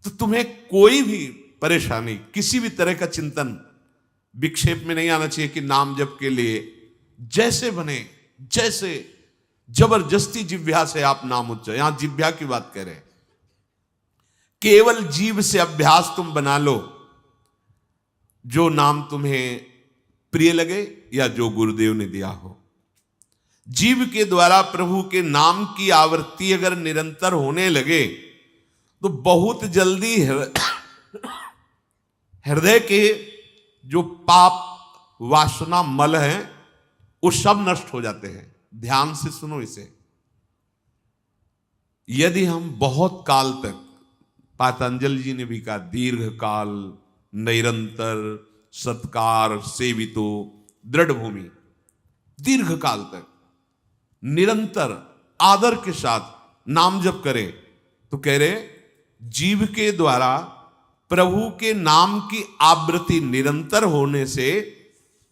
तो तुम्हें कोई भी परेशानी, किसी भी तरह का चिंतन विक्षेप में नहीं आना चाहिए कि नाम जप के लिए जैसे बने, जैसे जबरदस्ती जिह्वा से आप नाम उच्चारण, यहां जिह्वा की बात कह रहे हैं, केवल जीव से अभ्यास तुम बना लो, जो नाम तुम्हें प्रिय लगे या जो गुरुदेव ने दिया हो। जीव के द्वारा प्रभु के नाम की आवृत्ति अगर निरंतर होने लगे तो बहुत जल्दी हृदय के जो पाप वासना मल हैं वो सब नष्ट हो जाते हैं। ध्यान से सुनो इसे। यदि हम बहुत काल तक, पातंजलि जी ने भी कहा, दीर्घ काल निरंतर सत्कार सेवितो दृढ़ भूमि, दीर्घ काल तक निरंतर आदर के साथ नाम जप करे, तो कह रहे जीव के द्वारा प्रभु के नाम की आवृत्ति निरंतर होने से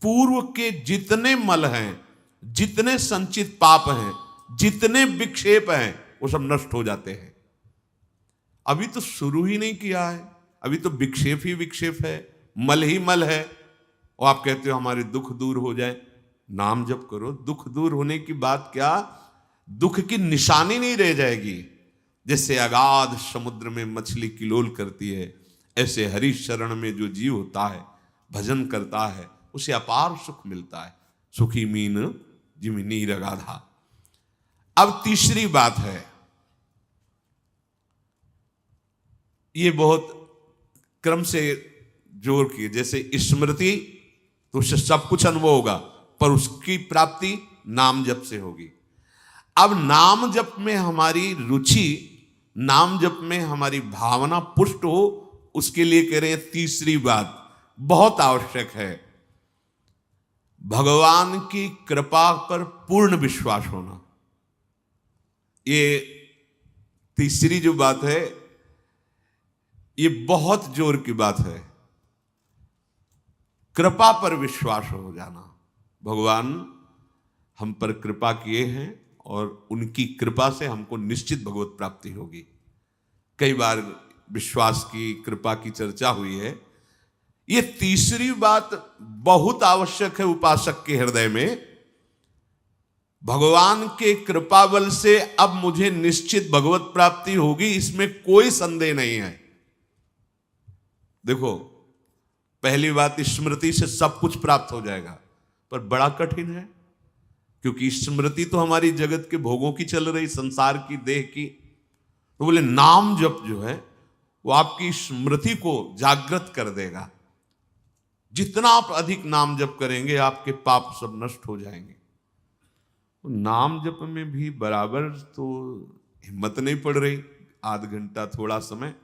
पूर्व के जितने मल हैं, जितने संचित पाप हैं, जितने विक्षेप हैं, वो सब नष्ट हो जाते हैं। अभी तो शुरू ही नहीं किया है, अभी तो विक्षेप ही विक्षेप है, मल ही मल है, और आप कहते हो हमारे दुख दूर हो जाए। नाम जप करो, दुख दूर होने की बात क्या, दुख की निशानी नहीं रह जाएगी। जैसे अगाध समुद्र में मछली किलोल करती है, ऐसे हरि शरण में जो जीव होता है, भजन करता है, उसे अपार सुख मिलता है। सुखी मीन जिमि नीर अगाधा। अब तीसरी बात है, ये बहुत क्रम से जोर की, जैसे स्मृति तो उससे सब कुछ अनुभव होगा, पर उसकी प्राप्ति नाम जप से होगी। अब नाम जप में हमारी रुचि, नाम जप में हमारी भावना पुष्ट हो, उसके लिए कह रहे हैं तीसरी बात बहुत आवश्यक है, भगवान की कृपा पर पूर्ण विश्वास होना। ये तीसरी जो बात है, ये बहुत जोर की बात है। कृपा पर विश्वास हो जाना, भगवान हम पर कृपा किए हैं और उनकी कृपा से हमको निश्चित भगवत प्राप्ति होगी। कई बार विश्वास की, कृपा की चर्चा हुई है। ये तीसरी बात बहुत आवश्यक है उपासक के हृदय में। भगवान के कृपा बल से अब मुझे निश्चित भगवत प्राप्ति होगी, इसमें कोई संदेह नहीं है। देखो, पहली बात, स्मृति से सब कुछ प्राप्त हो जाएगा, पर बड़ा कठिन है, क्योंकि स्मृति तो हमारी जगत के भोगों की चल रही, संसार की, देह की। तो बोले नाम जप जो है वो आपकी स्मृति को जागृत कर देगा। जितना आप अधिक नाम जप करेंगे, आपके पाप सब नष्ट हो जाएंगे। नाम जप में भी बराबर तो हिम्मत नहीं पड़ रही, आध घंटा थोड़ा समय।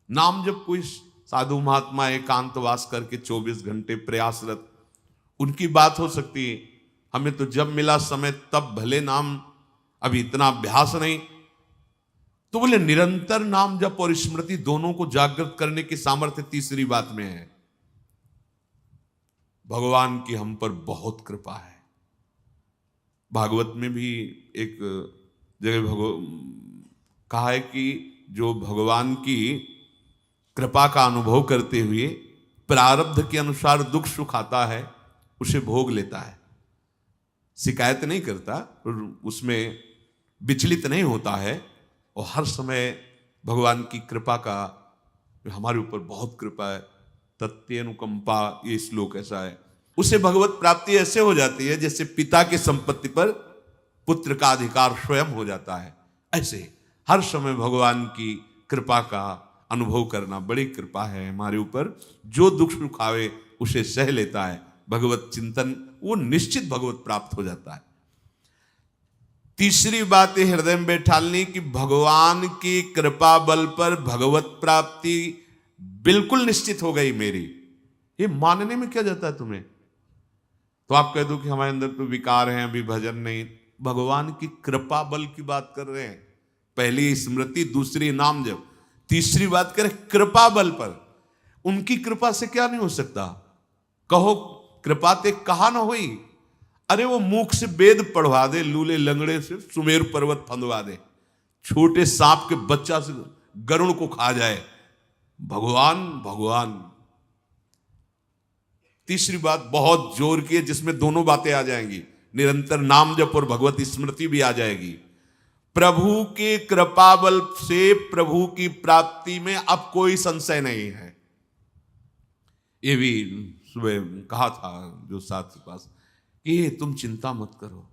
नाम जप कोई साधु महात्मा एकांतवास करके 24 घंटे प्रयासरत, उनकी बात हो सकती है। हमें तो जब मिला समय तब भले नाम, अभी इतना अभ्यास नहीं। तो बोले निरंतर नाम जप और स्मृति दोनों को जागृत करने की सामर्थ्य तीसरी बात में है। भगवान की हम पर बहुत कृपा है। भागवत में भी एक जगह कहा है कि जो भगवान की कृपा का अनुभव करते हुए प्रारब्ध के अनुसार दुख सुख आता है, उसे भोग लेता है, शिकायत नहीं करता, उसमें विचलित नहीं होता है, और हर समय भगवान की कृपा का, हमारे ऊपर बहुत कृपा है, तत्यनुकंपा, ये श्लोक ऐसा है। उसे भगवत प्राप्ति ऐसे हो जाती है जैसे पिता की संपत्ति पर पुत्र का अधिकार स्वयं हो जाता है। ऐसे हर समय भगवान की कृपा का अनुभव करना बड़ी कृपा है हमारे ऊपर। जो दुख सुख आवे उसे सह लेता है, भगवत चिंतन, वो निश्चित भगवत प्राप्त हो जाता है। तीसरी बात है हृदय में बैठालनी कि भगवान की कृपा बल पर भगवत प्राप्ति बिल्कुल निश्चित हो गई मेरी। ये मानने में क्या जाता है तुम्हें? तो आप कह दो कि हमारे अंदर तो विकार हैं, अभी भजन नहीं। भगवान की कृपा बल की बात कर रहे हैं। पहली स्मृति, दूसरी नाम जप, तीसरी बात करें कृपा बल पर। उनकी कृपा से क्या नहीं हो सकता? कहो कृपा ते कहा ना हुई। अरे वो मूक से वेद पढ़वा दे, लूले लंगड़े से सुमेर पर्वत फंदवा दे, छोटे सांप के बच्चा से गरुड़ को खा जाए, भगवान भगवान। तीसरी बात बहुत जोर की है, जिसमें दोनों बातें आ जाएंगी, निरंतर नाम जप और भगवत स्मृति भी आ जाएगी। प्रभु के कृपा बल से प्रभु की प्राप्ति में अब कोई संशय नहीं है। ये भी सुबह कहा था जो साथ के पास कि तुम चिंता मत करो,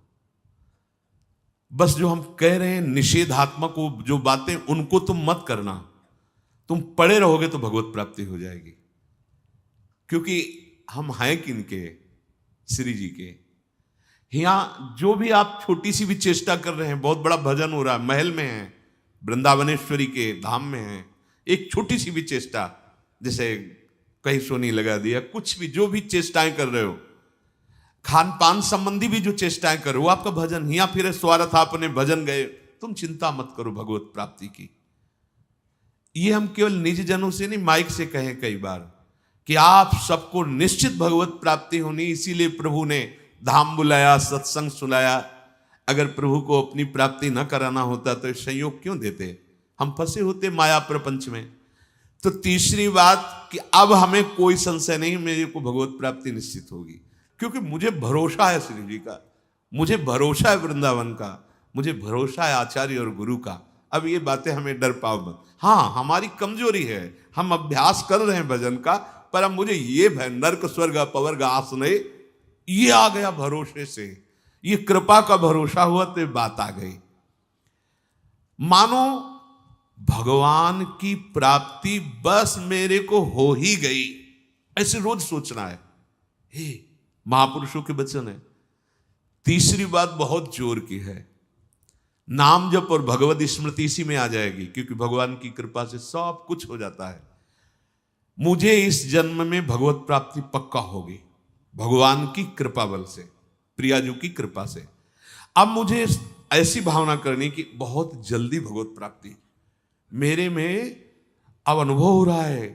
बस जो हम कह रहे हैं निषेधात्मक जो बातें उनको तुम मत करना, तुम पड़े रहोगे तो भगवत प्राप्ति हो जाएगी। क्योंकि हम हैं किनके? श्री जी के। यहां जो भी आप छोटी सी भी चेष्टा कर रहे हैं, बहुत बड़ा भजन हो रहा है, महल में है, वृंदावनेश्वरी के धाम में है, एक छोटी सी भी चेष्टा, जैसे कहीं सोनी लगा दिया, कुछ भी जो भी चेष्टाएं कर रहे हो, खान पान संबंधी भी जो चेष्टाएं कर रहे हो, वो आपका भजन। या फिर स्वार्थ आपने भजन गए, तुम चिंता मत करो भगवत प्राप्ति की। ये हम केवल निज जनों से नहीं, माइक से कहें कई बार कि आप सबको निश्चित भगवत प्राप्ति होनी, इसीलिए प्रभु ने धाम बुलाया, सत्संग सुनाया। अगर प्रभु को अपनी प्राप्ति न कराना होता तो संयोग क्यों देते? हम फंसे होते माया प्रपंच में। तो तीसरी बात कि अब हमें कोई संशय नहीं, मेरे को भगवत प्राप्ति निश्चित होगी, क्योंकि मुझे भरोसा है श्री जी का, मुझे भरोसा है वृंदावन का, मुझे भरोसा है आचार्य और गुरु का। अब ये बातें हमें डर पाओ मत। हाँ, हमारी कमजोरी है, हम अभ्यास कर रहे हैं भजन का, पर अब मुझे ये भय नर्क स्वर्ग अपवर्ग आसने ये आ गया भरोसे से, ये कृपा का भरोसा हुआ तो बात आ गई। मानो भगवान की प्राप्ति बस मेरे को हो ही गई, ऐसे रोज सोचना है। हे महापुरुषों के वचन है। तीसरी बात बहुत जोर की है, नाम जप और भगवत स्मृति इसी में आ जाएगी, क्योंकि भगवान की कृपा से सब कुछ हो जाता है। मुझे इस जन्म में भगवत प्राप्ति पक्का होगी, भगवान की कृपा बल से, प्रियाजू की कृपा से। अब मुझे ऐसी भावना करनी कि बहुत जल्दी भगवत प्राप्ति मेरे में अब अनुभव हो रहा है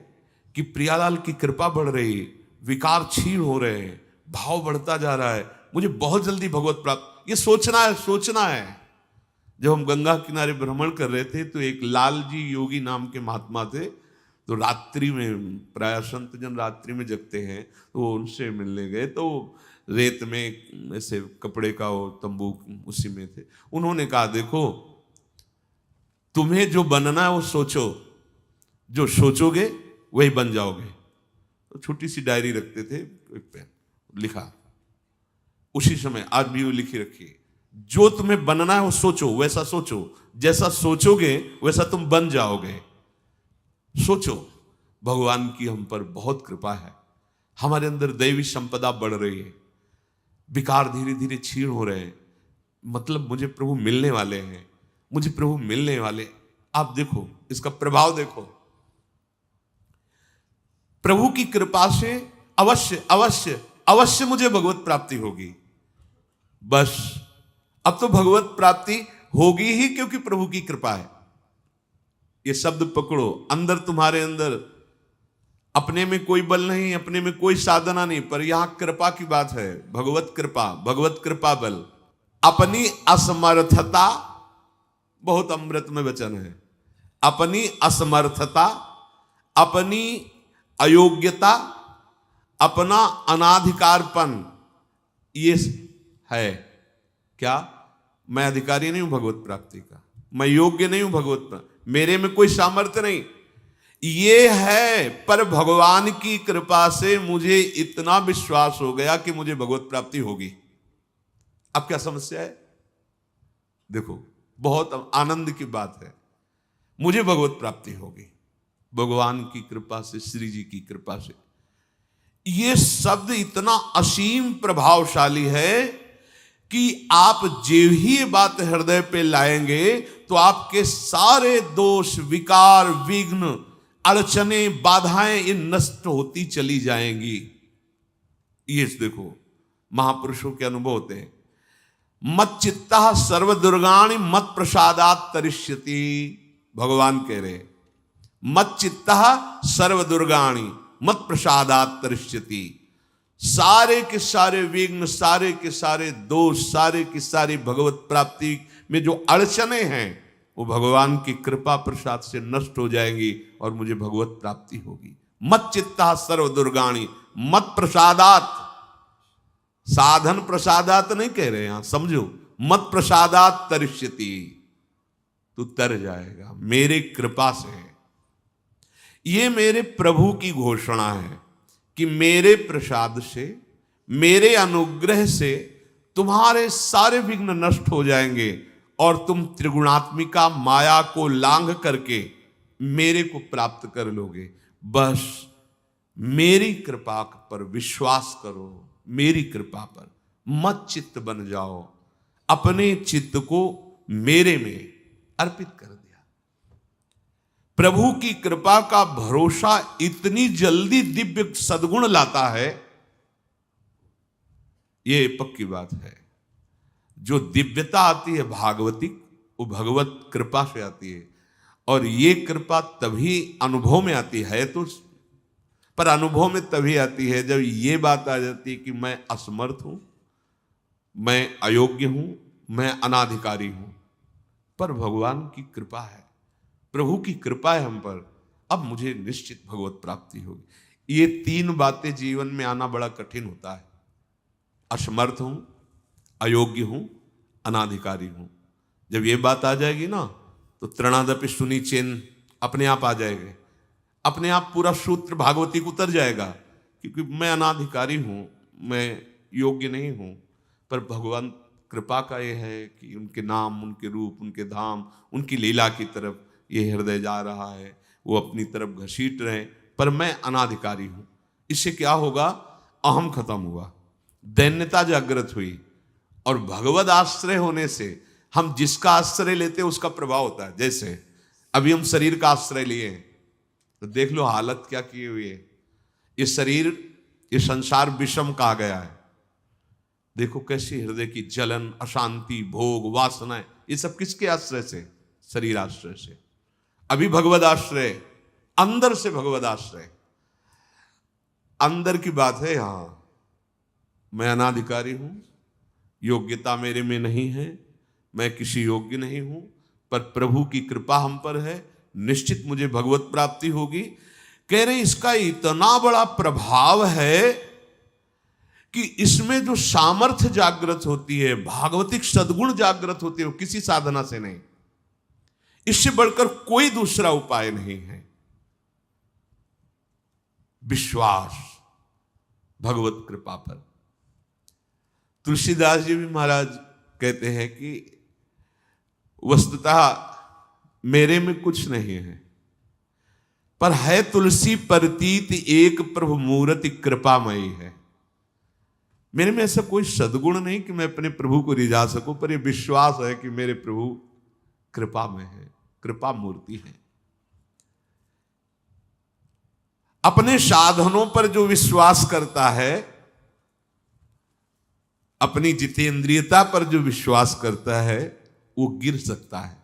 कि प्रियालाल की कृपा बढ़ रही, विकार क्षीण हो रहे हैं, भाव बढ़ता जा रहा है, मुझे बहुत जल्दी भगवत प्राप्त। ये सोचना है, सोचना है। जब हम गंगा किनारे भ्रमण कर रहे थे तो एक लाल जी योगी नाम के महात्मा थे, तो रात्रि में, प्राय संत जन रात्रि में जगते हैं, तो उनसे मिलने गए, तो रेत में ऐसे कपड़े का वो तंबू उसी में थे। उन्होंने कहा देखो, तुम्हें जो बनना है वो सोचो, जो सोचोगे वही बन जाओगे। तो छोटी सी डायरी रखते थे, एक पेन लिखा, उसी समय आज भी वो लिखी रखी, जो तुम्हें बनना है वो सोचो, वैसा सोचो, जैसा सोचोगे वैसा तुम बन जाओगे। सोचो, भगवान की हम पर बहुत कृपा है, हमारे अंदर दैवी संपदा बढ़ रही है, विकार धीरे धीरे क्षीण हो रहे हैं, मतलब मुझे प्रभु मिलने वाले हैं, मुझे प्रभु मिलने वाले। आप देखो इसका प्रभाव देखो, प्रभु की कृपा से अवश्य अवश्य अवश्य मुझे भगवत प्राप्ति होगी। बस अब तो भगवत प्राप्ति होगी ही, क्योंकि प्रभु की कृपा है। ये शब्द पकड़ो, अंदर तुम्हारे अंदर अपने में कोई बल नहीं, अपने में कोई साधना नहीं, पर यहां कृपा की बात है, भगवत कृपा, भगवत कृपा बल। अपनी असमर्थता, बहुत अमृत में वचन है, अपनी असमर्थता, अपनी अयोग्यता, अपना अनाधिकारपन, ये है क्या? मैं अधिकारी नहीं हूं भगवत प्राप्ति का, मैं योग्य नहीं हूं भगवत प्राप्ति, मेरे में कोई सामर्थ्य नहीं, ये है। पर भगवान की कृपा से मुझे इतना विश्वास हो गया कि मुझे भगवत प्राप्ति होगी। अब क्या समस्या है? देखो, बहुत आनंद की बात है, मुझे भगवत प्राप्ति होगी भगवान की कृपा से, श्री जी की कृपा से। ये शब्द इतना असीम प्रभावशाली है कि आप जो ही ये बात हृदय पे लाएंगे तो आपके सारे दोष, विकार, विघ्न, अड़चने, बाधाएं ये नष्ट होती चली जाएंगी। ये देखो महापुरुषों के अनुभव होते हैं। मत चित्ता सर्व दुर्गाणि मत प्रसादात तरिष्यति, भगवान कह रहे, मत चित्ता सर्व दुर्गाणि मत प्रसादात तरिष्यति। सारे के सारे विघ्न, सारे के सारे दोष, सारे की सारी भगवत प्राप्ति में जो अड़चने हैं वो भगवान की कृपा प्रसाद से नष्ट हो जाएंगी और मुझे भगवत प्राप्ति होगी। मत चित्ता सर्व दुर्गाणी मत प्रसादात, साधन प्रसादात नहीं कह रहे यहां, समझो, मत प्रसादात तरिष्यति, तू तर जाएगा मेरे कृपा से। ये मेरे प्रभु की घोषणा है कि मेरे प्रसाद से, मेरे अनुग्रह से तुम्हारे सारे विघ्न नष्ट हो जाएंगे और तुम त्रिगुणात्मिका माया को लांघ करके मेरे को प्राप्त कर लोगे। बस मेरी कृपा पर विश्वास करो, मेरी कृपा पर मत चित्त बन जाओ। अपने चित्त को मेरे में अर्पित कर दिया। प्रभु की कृपा का भरोसा इतनी जल्दी दिव्य सद्गुण लाता है, ये पक्की बात है। जो दिव्यता आती है भागवतिक, वो भगवत कृपा से आती है, और ये कृपा तभी अनुभव में आती है, तो पर अनुभव में तभी आती है जब ये बात आ जाती है कि मैं असमर्थ हूं, मैं अयोग्य हूं, मैं अनाधिकारी हूं। पर भगवान की कृपा है, प्रभु की कृपा है हम पर, अब मुझे निश्चित भगवत प्राप्ति होगी। ये तीन बातें जीवन में आना बड़ा कठिन होता है। असमर्थ हूं, अयोग्य हूं, अनाधिकारी हूं। जब ये बात आ जाएगी ना, तो तृणादपि सुनी चेन अपने आप आ जाएंगे, अपने आप पूरा सूत्र भागवती को उतर जाएगा, क्योंकि मैं अनाधिकारी हूं, मैं योग्य नहीं हूं। पर भगवान कृपा का ये है कि उनके नाम, उनके रूप, उनके धाम, उनकी लीला की तरफ ये हृदय जा रहा है, वो अपनी तरफ घसीट रहे, पर मैं अनाधिकारी हूं। इससे क्या होगा? अहम खत्म हुआ, दैन्यता जागृत हुई, और भगवद आश्रय होने से हम जिसका आश्रय लेते हैं उसका प्रभाव होता है। जैसे अभी हम शरीर का आश्रय लिए हैं, तो देख लो हालत क्या की हुई है। ये शरीर, ये संसार विषम कहा गया है। देखो कैसी हृदय की जलन, अशांति, भोग, वासनाएं, ये सब किसके आश्रय से? शरीर आश्रय से। अभी भगवद आश्रय, अंदर से भगवद आश्रय, अंदर की बात है। यहां मैं अनाधिकारी हूं, योग्यता मेरे में नहीं है, मैं किसी योग्य नहीं हूं, पर प्रभु की कृपा हम पर है, निश्चित मुझे भगवत प्राप्ति होगी। कह रहे इसका इतना बड़ा प्रभाव है कि इसमें जो सामर्थ्य जागृत होती है, भागवतिक सद्गुण जागृत होती है, वो किसी साधना से नहीं, इससे बढ़कर कोई दूसरा उपाय नहीं है। विश्वास भगवत कृपा पर। तुलसीदास जी भी महाराज कहते हैं कि वस्तुतः मेरे में कुछ नहीं है, पर है तुलसी प्रतीत एक प्रभु मूर्ति कृपामयी है। मेरे में ऐसा कोई सद्गुण नहीं कि मैं अपने प्रभु को रिझा सकूं, पर यह विश्वास है कि मेरे प्रभु कृपामय है, कृपा मूर्ति है। अपने साधनों पर जो विश्वास करता है, अपनी जितेंद्रियता पर जो विश्वास करता है, वो गिर सकता है।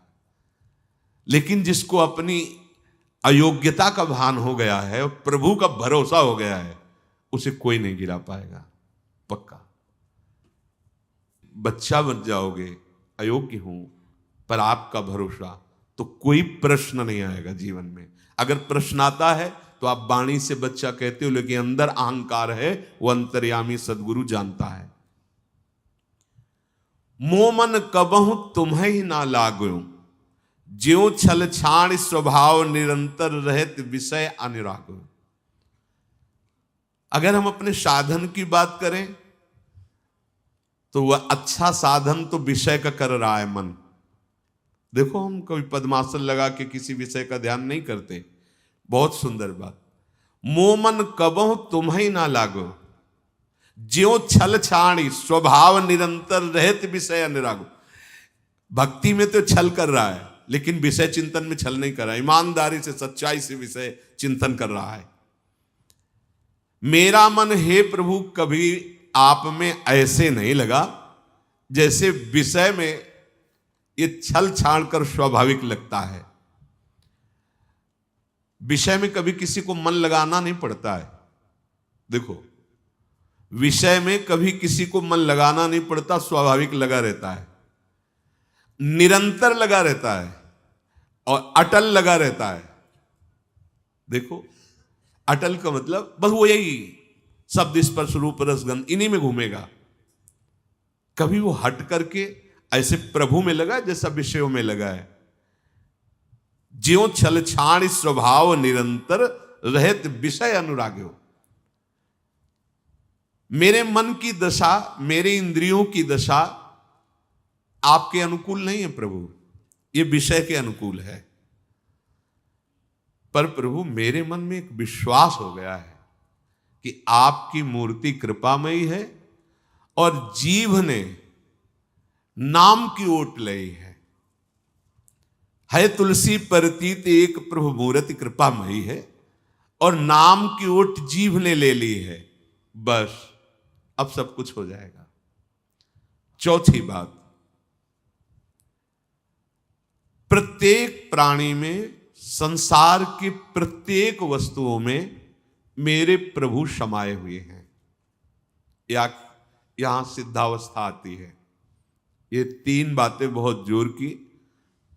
लेकिन जिसको अपनी अयोग्यता का भान हो गया है और प्रभु का भरोसा हो गया है, उसे कोई नहीं गिरा पाएगा, पक्का। बच्चा बन जाओगे, अयोग्य हूं, पर आपका भरोसा, तो कोई प्रश्न नहीं आएगा जीवन में। अगर प्रश्न आता है तो आप वाणी से बच्चा कहते हो, लेकिन अंदर अहंकार है, वो अंतर्यामी सदगुरु जानता है। मोमन कबहु तुम्हें ही ना लागो, ज्यों छल छाण स्वभाव निरंतर रहत विषय अनुराग। अगर हम अपने साधन की बात करें तो वह अच्छा साधन तो विषय का कर रहा है मन। देखो हम कभी पद्मासन लगा के किसी विषय का ध्यान नहीं करते, बहुत सुंदर बात। मोमन कबहु तुम्हें ना लागो, ज्यों छल छाणी स्वभाव निरंतर रहत विषय अनुराग। भक्ति में तो छल कर रहा है, लेकिन विषय चिंतन में छल नहीं कर रहा है, ईमानदारी से सच्चाई से विषय चिंतन कर रहा है। मेरा मन हे प्रभु कभी आप में ऐसे नहीं लगा जैसे विषय में ये छल छाड़ कर स्वाभाविक लगता है। विषय में कभी किसी को मन लगाना नहीं पड़ता है। देखो, विषय में कभी किसी को मन लगाना नहीं पड़ता, स्वाभाविक लगा रहता है, निरंतर लगा रहता है। और अटल लगा रहता है। देखो, अटल का मतलब बस वो यही शब्द स्पर्श रूप रसगंध इन्हीं में घूमेगा। कभी वो हट करके ऐसे प्रभु में लगा जैसा विषयों में लगा है। ज्यों छल छाण स्वभाव निरंतर रहत विषय अनुराग्यो। मेरे मन की दशा, मेरे इंद्रियों की दशा आपके अनुकूल नहीं है प्रभु, ये विषय के अनुकूल है। पर प्रभु मेरे मन में एक विश्वास हो गया है कि आपकी मूर्ति कृपामयी है और जीव ने नाम की ओट लई है तुलसी परतीत एक प्रभु मूर्ति कृपामयी है और नाम की ओट जीव ने ले ली है। बस अब सब कुछ हो जाएगा। चौथी बात, प्रत्येक प्राणी में, संसार की प्रत्येक वस्तुओं में मेरे प्रभु समाये हुए हैं। यहां सिद्धावस्था आती है। ये तीन बातें बहुत जोर की।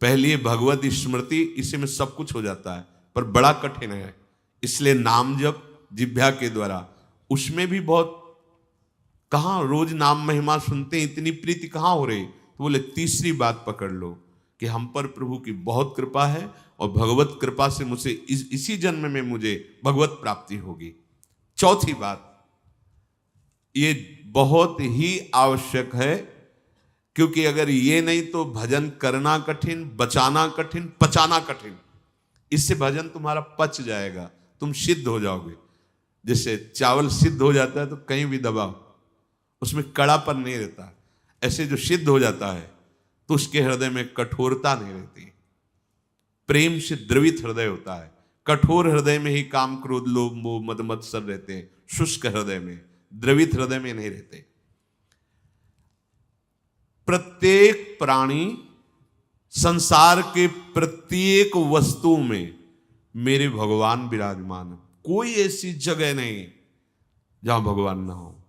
पहली है भगवत स्मृति, इसी में सब कुछ हो जाता है, पर बड़ा कठिन है। इसलिए नाम जप जिह्वा के द्वारा, उसमें भी बहुत, कहां रोज नाम महिमा सुनते हैं, इतनी प्रीति कहां हो रही। तो बोले तीसरी बात पकड़ लो कि हम पर प्रभु की बहुत कृपा है और भगवत कृपा से मुझे इसी जन्म में मुझे भगवत प्राप्ति होगी। चौथी बात, ये बहुत ही आवश्यक है, क्योंकि अगर ये नहीं तो भजन करना कठिन, बचाना कठिन, पचाना कठिन। इससे भजन तुम्हारा पच जाएगा, तुम सिद्ध हो जाओगे। जैसे चावल सिद्ध हो जाता है तो कहीं भी दबाओ उसमें कड़ापन नहीं रहता, ऐसे जो सिद्ध हो जाता है तो उसके हृदय में कठोरता नहीं रहती। प्रेम से द्रवित हृदय होता है। कठोर हृदय में ही काम क्रोध लोभ मोह मद मत्सर रहते हैं, शुष्क हृदय में, द्रवित हृदय में नहीं रहते। प्रत्येक प्राणी, संसार के प्रत्येक वस्तु में मेरे भगवान विराजमान है। कोई ऐसी जगह नहीं जहां भगवान ना हो।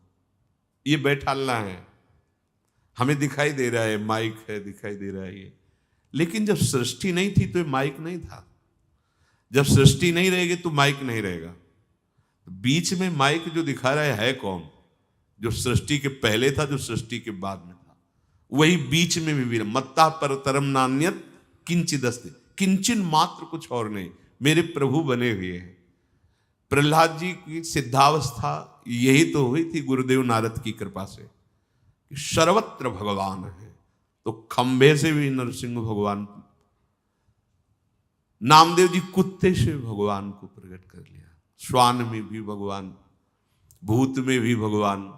ये बैठालना है, हमें दिखाई दे रहा है, माइक है, दिखाई दे रहा है ये, लेकिन जब सृष्टि नहीं थी तो ये माइक नहीं था। जब सृष्टि नहीं रहेगी तो माइक नहीं रहेगा। बीच में माइक जो दिखा रहा है कौन? जो सृष्टि के पहले था, जो सृष्टि के बाद में था, वही बीच में भी मत्ता पर तरम नान्यत किंचिदस्ति, किंचन मात्र कुछ और नहीं, मेरे प्रभु बने हुए हैं। प्रहलाद जी की सिद्धावस्था यही तो हुई थी गुरुदेव नारद की कृपा से, कि सर्वत्र भगवान है। तो खंबे से भी नरसिंह भगवान, नामदेव जी कुत्ते से भगवान को प्रकट कर लिया, श्वान में भी भगवान, भूत में भी भगवान।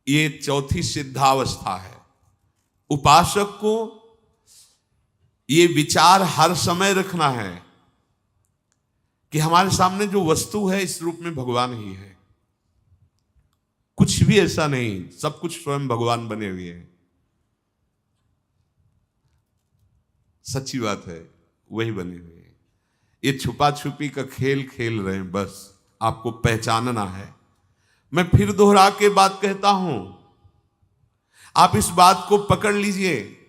ये चौथी सिद्धावस्था है। उपासक को ये विचार हर समय रखना है कि हमारे सामने जो वस्तु है इस रूप में भगवान ही है, कुछ भी ऐसा नहीं, सब कुछ स्वयं भगवान बने हुए हैं। सच्ची बात है, वही बने हुए हैं। ये छुपा छुपी का खेल खेल रहे हैं, बस आपको पहचानना है। मैं फिर दोहरा के बात कहता हूं, आप इस बात को पकड़ लीजिए।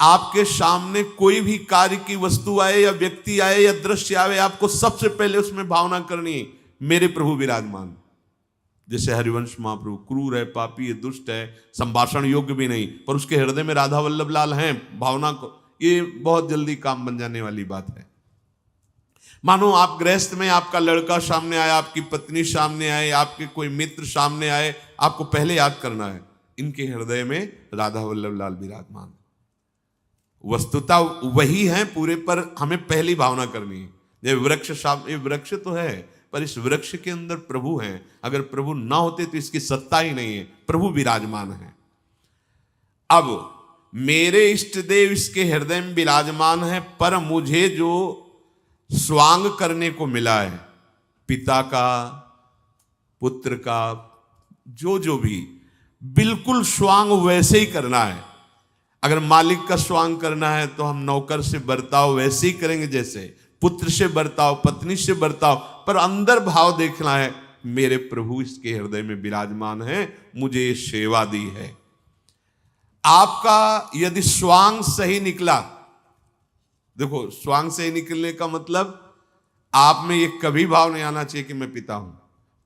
आपके सामने कोई भी कार्य की वस्तु आए या व्यक्ति आए या दृश्य आए, आपको सबसे पहले उसमें भावना करनी है, मेरे प्रभु विराजमान। जैसे हरिवंश महाप्रभु क्रूर है, पापी है, दुष्ट है, संभाषण योग्य भी नहीं, पर उसके हृदय में राधा वल्लभ लाल हैं, भावना को, ये बहुत जल्दी काम बन जाने वाली बात है। मानो आप गृहस्थ में, आपका लड़का सामने आया, आपकी पत्नी सामने आए, आपके कोई मित्र सामने आए, आपको पहले याद करना है इनके हृदय में राधा वल्लभ लाल विराजमान। वस्तुता वही है पूरे, पर हमें पहली भावना करनी है। ये वृक्ष सामने, वृक्ष तो है, पर इस वृक्ष के अंदर प्रभु हैं। अगर प्रभु ना होते तो इसकी सत्ता ही नहीं है, प्रभु विराजमान है। अब मेरे इष्ट देव इसके हृदय में विराजमान है, पर मुझे जो स्वांग करने को मिला है, पिता का, पुत्र का, जो भी, बिल्कुल स्वांग वैसे ही करना है। अगर मालिक का स्वांग करना है तो हम नौकर से बर्ताव वैसे ही करेंगे, जैसे पुत्र से बर्ताव, पत्नी से बर्ताव, पर अंदर भाव देखना है, मेरे प्रभु इसके हृदय में विराजमान है, मुझे ये सेवा दी है। आपका यदि स्वांग सही निकला देखो, स्वांग से निकलने का मतलब आप में ये कभी भाव नहीं आना चाहिए कि मैं पिता हूं।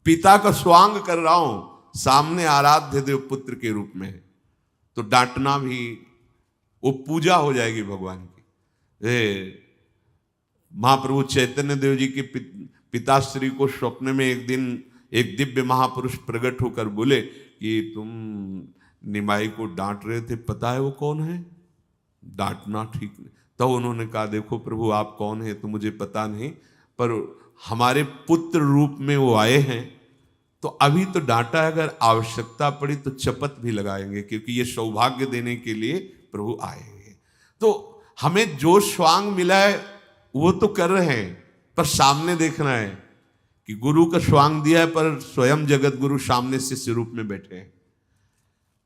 पिता का स्वांग कर रहा हूं, सामने आराध्य देव पुत्र के रूप में है, तो डांटना भी वो पूजा हो जाएगी भगवान की। महाप्रभु चैतन्य देव जी के पिताश्री को स्वप्न में एक दिन एक दिव्य महापुरुष प्रकट होकर बोले कि तुम निमाई को डांट रहे थे, पता है वो कौन है? डांटना ठीक नहीं। तो उन्होंने कहा, देखो प्रभु आप कौन है तो मुझे पता नहीं, पर हमारे पुत्र रूप में वो आए हैं, तो अभी तो डांटा है, अगर आवश्यकता पड़ी तो चपत भी लगाएंगे, क्योंकि ये सौभाग्य देने के लिए प्रभु आएंगे। तो हमें जो स्वांग मिला है वो तो कर रहे हैं, पर सामने देखना है कि गुरु का स्वांग दिया है, पर स्वयं जगत गुरु सामने शिष्य रूप में बैठे हैं।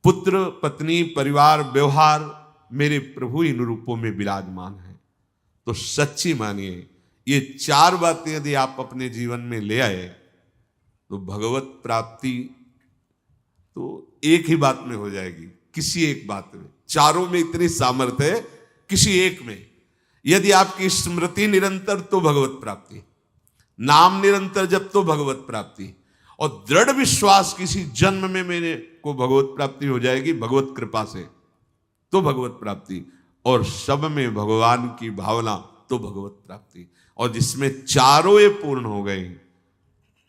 पुत्र, पत्नी, परिवार, व्यवहार, मेरे प्रभु इन रूपों में विराजमान है। तो सच्ची मानिए, ये चार बातें यदि आप अपने जीवन में ले आए तो भगवत प्राप्ति तो एक ही बात में हो जाएगी, किसी एक बात में। चारों में इतनी सामर्थ्य है, किसी एक में यदि आपकी स्मृति निरंतर तो भगवत प्राप्ति, नाम निरंतर जब तो भगवत प्राप्ति, और दृढ़ विश्वास किसी जन्म में मेरे को भगवत प्राप्ति हो जाएगी भगवत कृपा से, तो भगवत प्राप्ति, और सब में भगवान की भावना तो भगवत प्राप्ति। और जिसमें चारों ये पूर्ण हो गए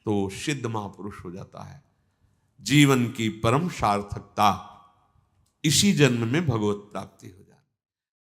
तो सिद्ध महापुरुष हो जाता है। जीवन की परम सार्थकता इसी जन्म में भगवत प्राप्ति हो